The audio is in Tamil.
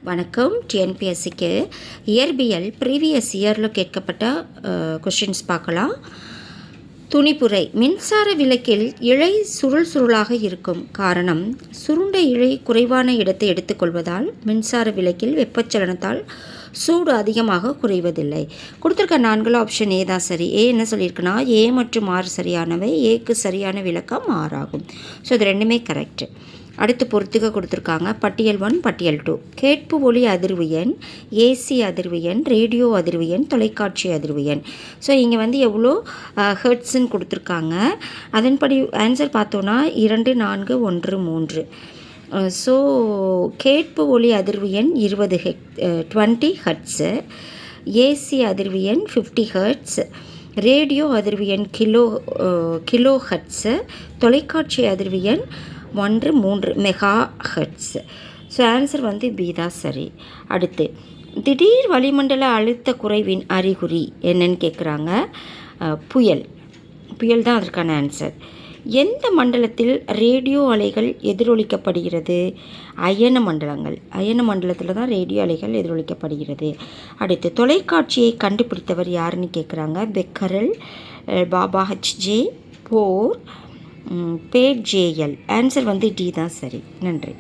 வணக்கம். டிஎன்பிஎஸ்சிக்கு இயற்பியல் ப்ரீவியஸ் இயரில் கேட்கப்பட்ட கொஷின்ஸ் பார்க்கலாம். துணிப்புரை. மின்சார விளக்கில் இழை சுருள் சுருளாக இருக்கும் காரணம் சுருண்ட இழை குறைவான இடத்தை எடுத்துக்கொள்வதால் மின்சார விளக்கில் வெப்பச்சலனத்தால் சூடு அதிகமாக குறைவதில்லை. கொடுத்துருக்க 4 ஆப்ஷன் ஏ தான் சரி. ஏ என்ன சொல்லியிருக்குன்னா ஏ மற்றும் ஆர் சரியானவை. ஏக்கு சரியான விளக்கம் ஆறாகும். ஸோ இது ரெண்டுமே கரெக்டு. அடுத்து பொறுத்துக்க கொடுத்துருக்காங்க. பட்டியல் 1 பட்டியல் 2. கேட்பு ஒலி அதிர்வு எண், ஏசி அதிர்வு எண், ரேடியோ அதிர்வு எண், தொலைக்காட்சி அதிர்வு எண். ஸோ இங்கே எவ்வளோ ஹெர்ட்ஸுன்னு கொடுத்துருக்காங்க. அதன்படி ஆன்சர் பார்த்தோன்னா 2, 4, 1, 3. ஸோ கேட்பு ஒலி அதிர்வு எண் 20 ஹெர்ட்ஸு, ஏசி அதிர்வு எண் 50 ஹெர்ட்ஸ், ரேடியோ அதிர்வு எண் கிலோ ஹெர்ட்ஸு, தொலைக்காட்சி அதிர்வு எண் 3 mega hertz. So answer B தான் சரி. அடுத்து திடீர் வளிமண்டல அழுத்த குறைவின் அறிகுறி என்னன்னு கேட்குறாங்க. புயல் தான் அதற்கான ஆன்சர். எந்த மண்டலத்தில் ரேடியோ அலைகள் எதிரொலிக்கப்படுகிறது? அயன மண்டலத்தில் தான் ரேடியோ அலைகள் எதிரொலிக்கப்படுகிறது. அடுத்து தொலைக்காட்சியை கண்டுபிடித்தவர் யாருன்னு கேட்குறாங்க. பெக்கரல், பாபாஹெச்ஜே, போர், பேட் ஜேஎல். ஆன்சர் டி தான் சரி. நன்றி.